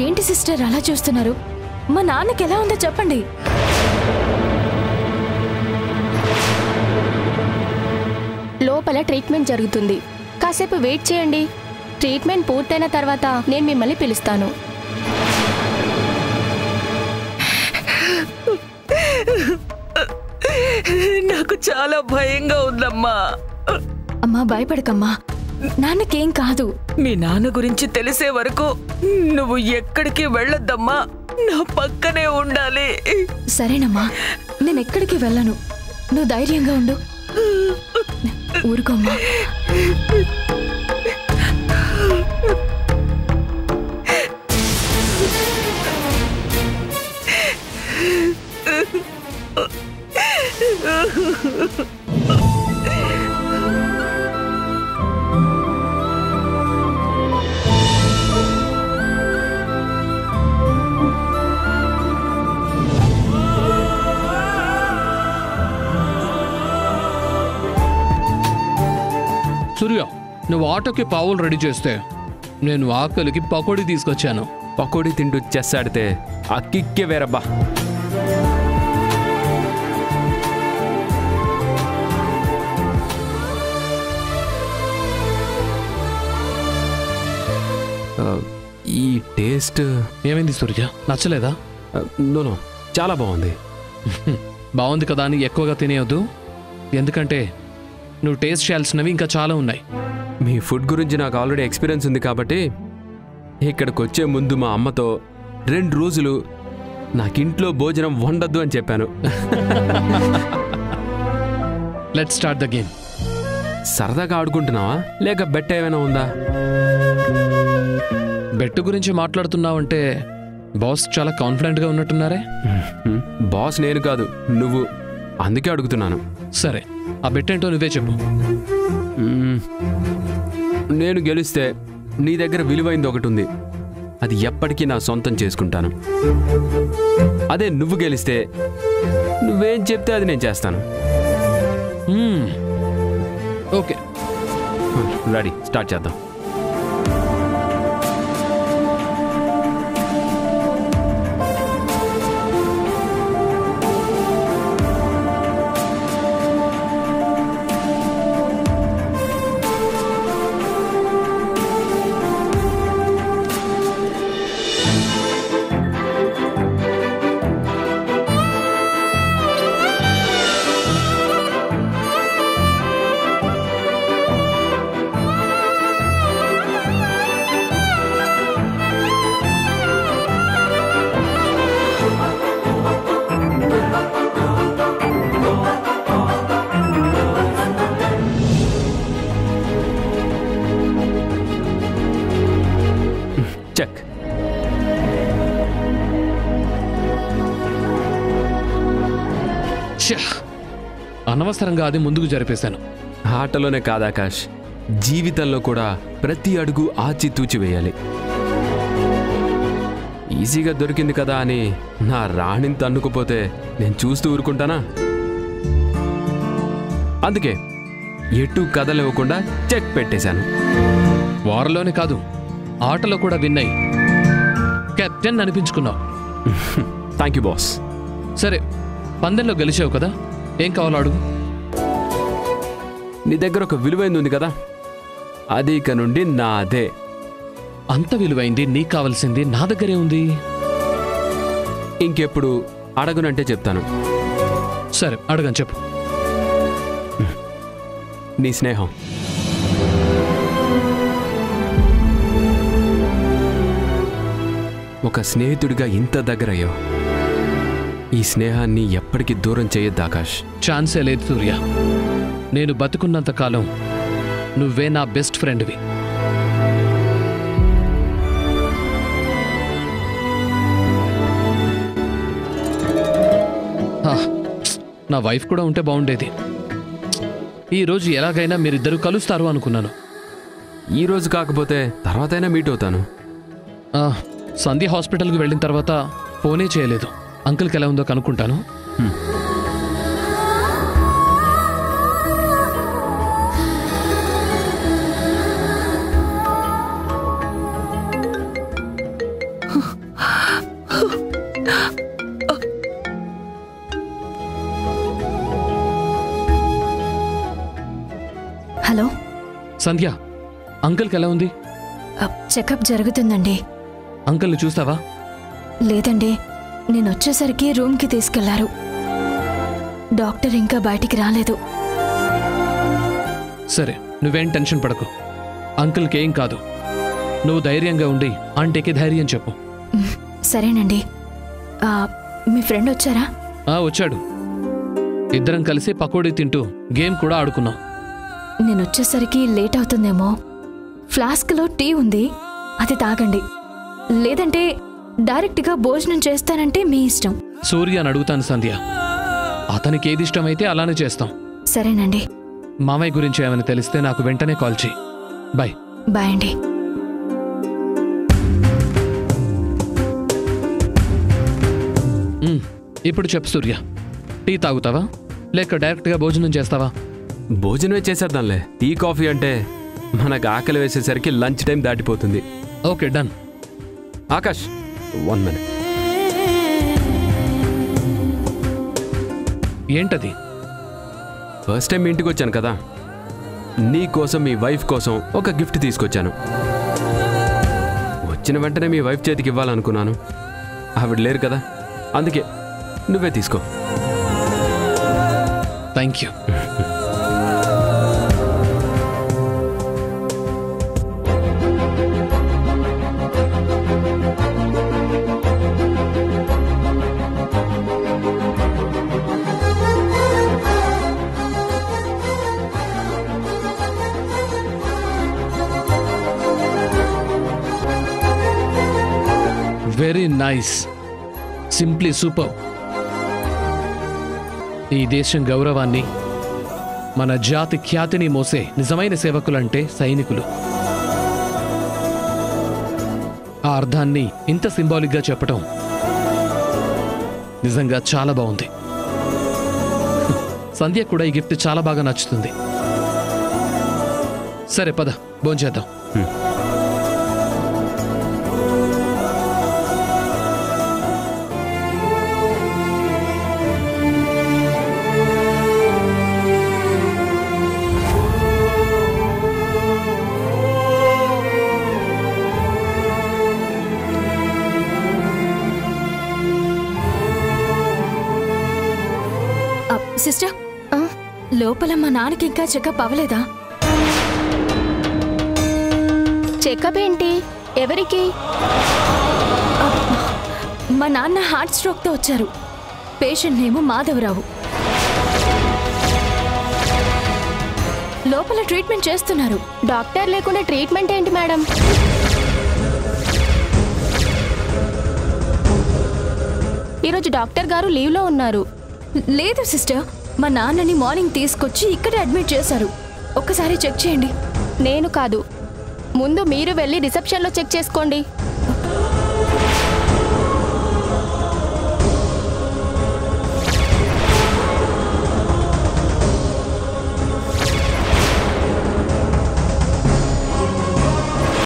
ఏంటి సిస్టర్ అలా చూస్తున్నారు? మా నాన్నకి ఎలా ఉందో చెప్పండి. లోపల ట్రీట్మెంట్ జరుగుతుంది, కాసేపు వెయిట్ చేయండి. ట్రీట్మెంట్ పూర్తయిన తర్వాత నేను మిమ్మల్ని పిలుస్తాను. నాకు చాలా భయంగా ఉందమ్మా. అమ్మా భయపడకమ్మా, నాన్నకేం కాదు. మీ నాన్న గురించి తెలిసే వరకు నువ్వు ఎక్కడికి వెళ్ళొద్దమ్మా, నా పక్కనే ఉండాలి. సరేనమ్మా, నేను ఎక్కడికి వెళ్ళను. నువ్వు ధైర్యంగా ఉండు. ఊరుకోమ్మా. సూర్య, నువ్వు ఆటోకి పావులు రెడీ చేస్తే నేను ఆకలికి పకోడీ తీసుకొచ్చాను. పకోడీ తింటూ చెస్ ఆడితే ఆ కిక్కే వేరబ్బా. ఈ టేస్ట్ ఏమైంది సూర్య, నచ్చలేదా? నో, చాలా బాగుంది. బాగుంది కదా అని ఎక్కువగా తినేయొద్దు, ఎందుకంటే నువ్వు టేస్ట్ చేయాల్సినవి ఇంకా చాలా ఉన్నాయి. మీ ఫుడ్ గురించి నాకు ఆల్రెడీ ఎక్స్పీరియన్స్ ఉంది కాబట్టి ఇక్కడికి వచ్చే ముందు మా అమ్మతో 2 రోజులు నాకింట్లో భోజనం వండద్దు అని చెప్పాను. Let's start the game. సరదాగా ఆడుకుంటున్నావా లేక బెట్ ఏమైనా ఉందా? బెట్ గురించి మాట్లాడుతున్నావంటే బాస్ చాలా కాన్ఫిడెంట్గా ఉన్నట్టున్నారే. బాస్ నేను కాదు, నువ్వు, అందుకే అడుగుతున్నాను. సరే, ఆ బెట్ ఏంటో నువ్వే చెప్పు. నేను గెలిస్తే నీ దగ్గర విలువైంది ఒకటి ఉంది, అది ఎప్పటికీ నా సొంతం చేసుకుంటాను. అదే నువ్వు గెలిస్తే నువ్వేం చెప్తే అది నేను చేస్తాను. ఓకే, రెడీ, స్టార్ట్ చేద్దాం. చెక్. అనవసరంగా అది ముందుకు జరిపేశాను. ఆటలోనే కాదు ఆకాష్, జీవితంలో కూడా ప్రతి అడుగు ఆచితూచి వేయాలి. ఈజీగా దొరికింది కదా అని నా రాణిని తన్నుకుపోతే నేను చూస్తూ ఊరుకుంటానా? అందుకే ఎటు కదలివ్వకుండా చెక్ పెట్టేశాను. వారంలోనే కాదు, ఆటలో కూడా విన్నాయి. కెప్టెన్ అనిపించుకున్నావు. Thank you boss. సరే, పందెంలో గెలిచావు కదా, ఏం కావాలో అడుగు. నీ దగ్గర ఒక విలువైంది ఉంది కదా, అది ఇక నుండి నాదే. అంత విలువైంది నీకు కావాల్సింది నా దగ్గరే ఉంది. ఇంకెప్పుడు అడగనంటే చెప్తాను. సరే, అడగని చెప్పు. నీ స్నేహం. ఒక స్నేహితుడిగా ఇంత దగ్గరయ్యో, ఈ స్నేహాన్ని ఎప్పటికీ దూరం చేయొద్దు ఆకాష్. ఛాన్సే లేదు సూర్య. నేను బతుకున్నంత కాలం నువ్వే నా బెస్ట్ ఫ్రెండ్వి. నా వైఫ్ కూడా ఉంటే బాగుండేది. ఈరోజు ఎలాగైనా మీరిద్దరూ కలుస్తారు అనుకున్నాను. ఈరోజు కాకపోతే తర్వాతైనా మీట్ అవుతాను. సంధ్య హాస్పిటల్కి వెళ్ళిన తర్వాత ఫోనే చేయలేదు. అంకుల్కి ఎలా ఉందో కనుక్కుంటాను. సంధ్య, అంకుల్కి ఎలా ఉంది? చెకప్ జరుగుతుందండి. అంకుల్ని చూస్తావా? లేదండి, నేను వచ్చేసరికి రూమ్కి తీసుకెళ్లారు. డాక్టర్ ఇంకా బయటికి రాలేదు. సరే, నువ్వేం టెన్షన్ పడకు. అంకుల్కి ఏం కాదు. నువ్వు ధైర్యంగా ఉండి ఆంటీకి ధైర్యం చెప్పు. సరేనండి. మీ ఫ్రెండ్ వచ్చారా? వచ్చాడు. ఇద్దరం కలిసి పకోడీ తింటూ గేమ్ కూడా ఆడుకున్నాం. నేను వచ్చేసరికి లేట్ అవుతుందేమో. ఫ్లాస్క్లో టీ ఉంది, అది తాగండి. లేదంటే డైరెక్ట్గా భోజనం చేస్తానంటే మీ ఇష్టం. సూర్య అని అడుగుతాను సంధ్య. అతనికి ఏది ఇష్టమైతే అలానే చేస్తాం. సరేనండి. మామయ్య గురించి ఏమైనా తెలిస్తే నాకు వెంటనే కాల్ చేయి. బాయ్. బాయ్ అండి. ఇప్పుడు చెప్పు సూర్య, టీ తాగుతావా లేక డైరెక్ట్గా భోజనం చేస్తావా? భోజనమే చేసేద్దాంలే. టీ కాఫీ అంటే మనకు ఆకలి వేసేసరికి లంచ్ టైం దాటిపోతుంది. Okay, done. ఆకాష్, 1 minute. ఏంటది? ఫస్ట్ టైం ఇంటికి వచ్చాను కదా, నీ కోసం మీ వైఫ్ కోసం ఒక గిఫ్ట్ తీసుకొచ్చాను. వచ్చిన వెంటనే మీ వైఫ్ చేతికి ఇవ్వాలనుకున్నాను. ఆవిడ లేరు కదా, అందుకే నువ్వే తీసుకో. Thank you. Very nice, simply super. ఈ దేశం గౌరవాన్ని, మన జాతి ఖ్యాతిని మోసే నిజమైన సేవకులంటే సైనికులు. ఆ అర్థాన్ని ఇంత సింబాలిక్గా చెప్పటం నిజంగా చాలా బాగుంది. సంధ్య కూడా ఈ గిఫ్ట్ చాలా బాగా నచ్చుతుంది. సరే పద, భోంచేద్దాం. సిస్టర్, లోపల మా నాన్నకి ఇంకా చెకప్ అవ్వలేదా? చెకప్ ఏంటి? ఎవరికి? మా నాన్న హార్ట్ స్ట్రోక్తో వచ్చారు. పేషెంట్ నేమో మాధవరావు. లోపల ట్రీట్మెంట్ చేస్తున్నారు. డాక్టర్ లేకుండా ట్రీట్మెంట్ ఏంటి మేడం? ఈరోజు డాక్టర్ గారు లీవ్లో ఉన్నారు. లేదు సిస్టర్, మా నాన్నని మార్నింగ్ తీసుకొచ్చి ఇక్కడే అడ్మిట్ చేశారు. ఒక్కసారి చెక్ చేయండి. నేను కాదు, ముందు మీరు వెళ్ళి రిసెప్షన్లో చెక్ చేసుకోండి.